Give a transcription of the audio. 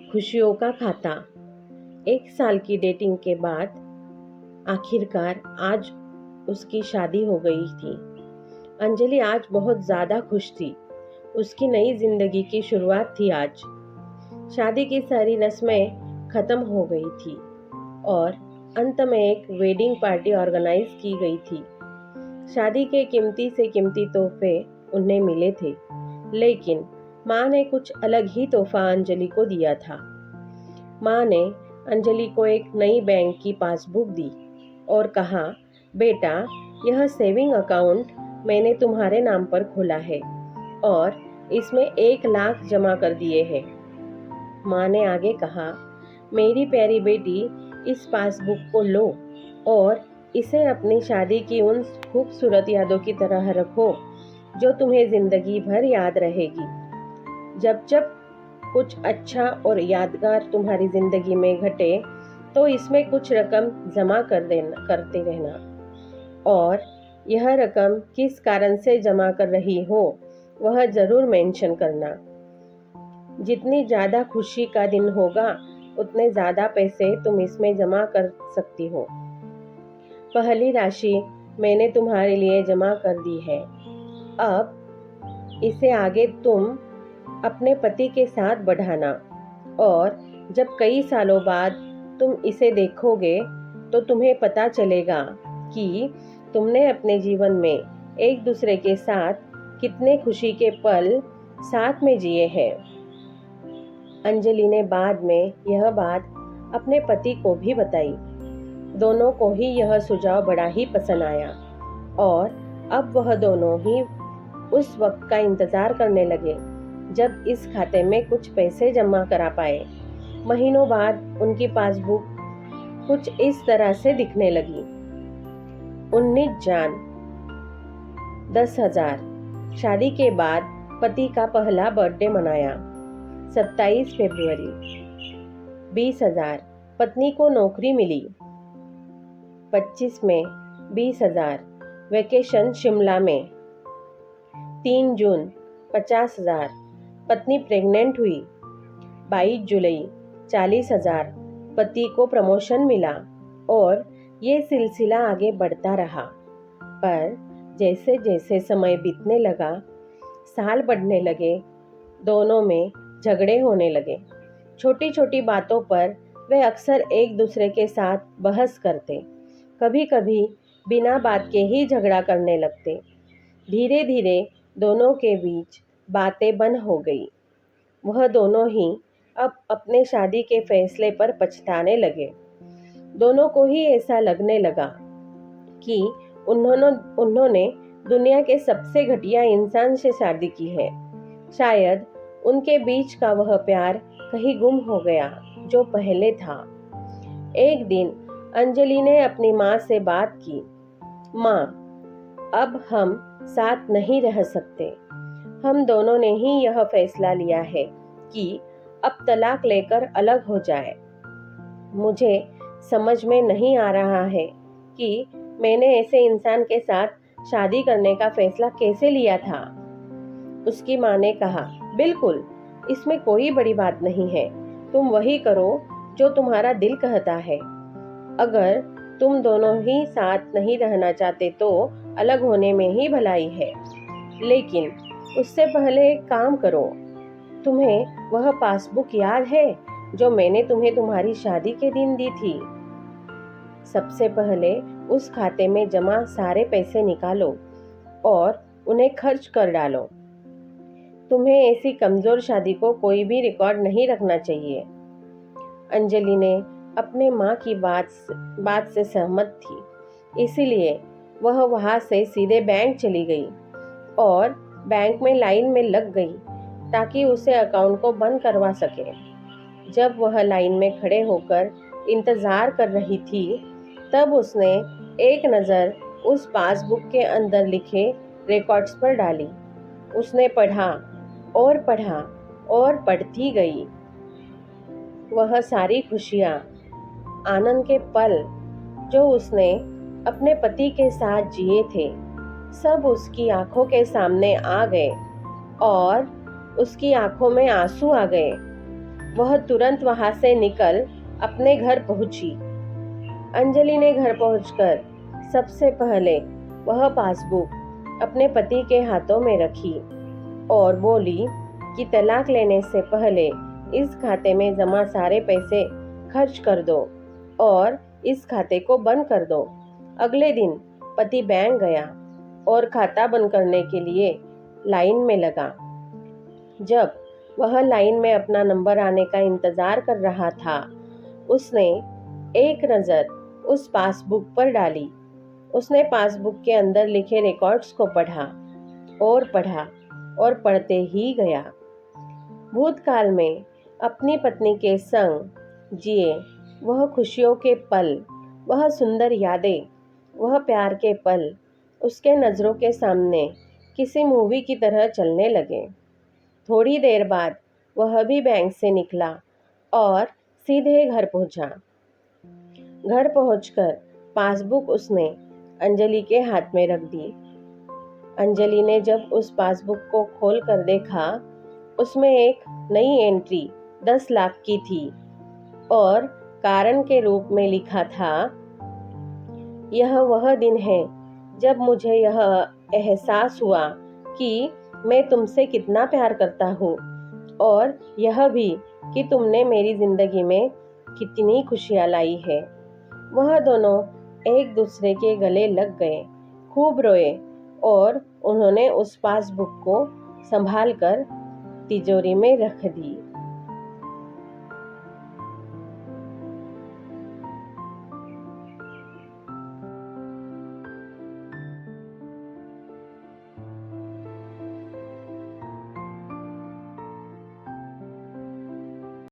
खुशियों का खाता। 1 साल की डेटिंग के बाद आखिरकार आज उसकी शादी हो गई थी। अंजलि आज बहुत ज़्यादा खुश थी। उसकी नई जिंदगी की शुरुआत थी आज। शादी की सारी रस्में खत्म हो गई थी और अंत में एक वेडिंग पार्टी ऑर्गेनाइज की गई थी। शादी के कीमती से कीमती तोहफे उन्हें मिले थे, लेकिन माँ ने कुछ अलग ही तोहफा अंजलि को दिया था। माँ ने अंजलि को एक नई बैंक की पासबुक दी और कहा, बेटा, यह सेविंग अकाउंट मैंने तुम्हारे नाम पर खोला है और इसमें 1 लाख जमा कर दिए हैं। माँ ने आगे कहा, मेरी प्यारी बेटी, इस पासबुक को लो और इसे अपनी शादी की उन खूबसूरत यादों की तरह रखो जो तुम्हें जिंदगी भर याद रहेगी। जब जब कुछ अच्छा और यादगार तुम्हारी जिंदगी में घटे तो इसमें कुछ रकम जमा करते रहना और यह रकम किस कारण से जमा कर रही हो वह जरूर मेंशन करना। जितनी ज़्यादा खुशी का दिन होगा उतने ज़्यादा पैसे तुम इसमें जमा कर सकती हो। पहली राशि मैंने तुम्हारे लिए जमा कर दी है। अब इसे आगे तुम अपने पति के साथ बढ़ाना और जब कई सालों बाद तुम इसे देखोगे तो तुम्हें पता चलेगा कि तुमने अपने जीवन में एक दूसरे के साथ कितने खुशी के पल साथ में जिए हैं। अंजलि ने बाद में यह बात अपने पति को भी बताई। दोनों को ही यह सुझाव बड़ा ही पसंद आया और अब वह दोनों ही उस वक्त का इंतजार करने लगे जब इस खाते में कुछ पैसे जमा करा पाए। महीनों बाद उनकी पासबुक कुछ इस तरह से दिखने लगी। 19 जान 10,000 शादी के बाद पति का पहला बर्थडे मनाया। 27 फरवरी 20,000 पत्नी को नौकरी मिली। 25 में 20,000 वेकेशन शिमला में। 3 जून 50,000 पत्नी प्रेग्नेंट हुई। 22 जुलाई 40,000 पति को प्रमोशन मिला और ये सिलसिला आगे बढ़ता रहा। पर जैसे जैसे समय बीतने लगा, साल बढ़ने लगे, दोनों में झगड़े होने लगे। छोटी छोटी बातों पर वे अक्सर एक दूसरे के साथ बहस करते, कभी कभी बिना बात के ही झगड़ा करने लगते। धीरे धीरे दोनों के बीच बातें बंद हो गई। वह दोनों ही अब अपने शादी के फैसले पर पछताने लगे। दोनों को ही ऐसा लगने लगा कि उन्होंने दुनिया के सबसे घटिया इंसान से शादी की है। शायद उनके बीच का वह प्यार कहीं गुम हो गया जो पहले था। एक दिन अंजलि ने अपनी माँ से बात की। माँ, अब हम साथ नहीं रह सकते। हम दोनों ने ही यह फैसला लिया है कि अब तलाक लेकर अलग हो जाए। मुझे समझ में नहीं आ रहा है कि मैंने ऐसे इंसान के साथ शादी करने का फैसला कैसे लिया था। उसकी माँ ने कहा, बिल्कुल, इसमें कोई बड़ी बात नहीं है। तुम वही करो जो तुम्हारा दिल कहता है। अगर तुम दोनों ही साथ नहीं रहना चाहते तो अलग होने में ही भलाई है। लेकिन उससे पहले एक काम करो। तुम्हें वह पासबुक याद है जो मैंने तुम्हें तुम्हारी शादी के दिन दी थी? सबसे पहले उस खाते में जमा सारे पैसे निकालो और उन्हें खर्च कर डालो। तुम्हें ऐसी कमजोर शादी को कोई भी रिकॉर्ड नहीं रखना चाहिए। अंजलि ने अपने माँ की बात से सहमत थी, इसीलिए वह वहाँ से सीधे बैंक चली गई और बैंक में लाइन में लग गई ताकि उसे अकाउंट को बंद करवा सके। जब वह लाइन में खड़े होकर इंतज़ार कर रही थी, तब उसने एक नज़र उस पासबुक के अंदर लिखे रिकॉर्ड्स पर डाली। उसने पढ़ा और पढ़ती गई। वह सारी खुशियाँ, आनंद के पल जो उसने अपने पति के साथ जिए थे, सब उसकी आंखों के सामने आ गए और उसकी आंखों में आंसू आ गए। वह तुरंत वहां से निकल अपने घर पहुंची। अंजलि ने घर पहुंचकर सबसे पहले वह पासबुक अपने पति के हाथों में रखी और बोली कि तलाक लेने से पहले इस खाते में जमा सारे पैसे खर्च कर दो और इस खाते को बंद कर दो। अगले दिन पति बैंक गया और खाता बंद करने के लिए लाइन में लगा। जब वह लाइन में अपना नंबर आने का इंतजार कर रहा था, उसने एक नज़र उस पासबुक पर डाली। उसने पासबुक के अंदर लिखे रिकॉर्ड्स को पढ़ा और पढ़ते ही गया। भूतकाल में अपनी पत्नी के संग जिए वह खुशियों के पल, वह सुंदर यादें, वह प्यार के पल उसके नज़रों के सामने किसी मूवी की तरह चलने लगे। थोड़ी देर बाद वह भी बैंक से निकला और सीधे घर पहुंचा। घर पहुंचकर पासबुक उसने अंजलि के हाथ में रख दी। अंजलि ने जब उस पासबुक को खोल कर देखा, उसमें एक नई एंट्री 10 लाख की थी और कारण के रूप में लिखा था, यह वह दिन है जब मुझे यह एहसास हुआ कि मैं तुमसे कितना प्यार करता हूँ और यह भी कि तुमने मेरी जिंदगी में कितनी खुशियाँ लाई है। वह दोनों एक दूसरे के गले लग गए, खूब रोए और उन्होंने उस पासबुक को संभाल कर तिजोरी में रख दी।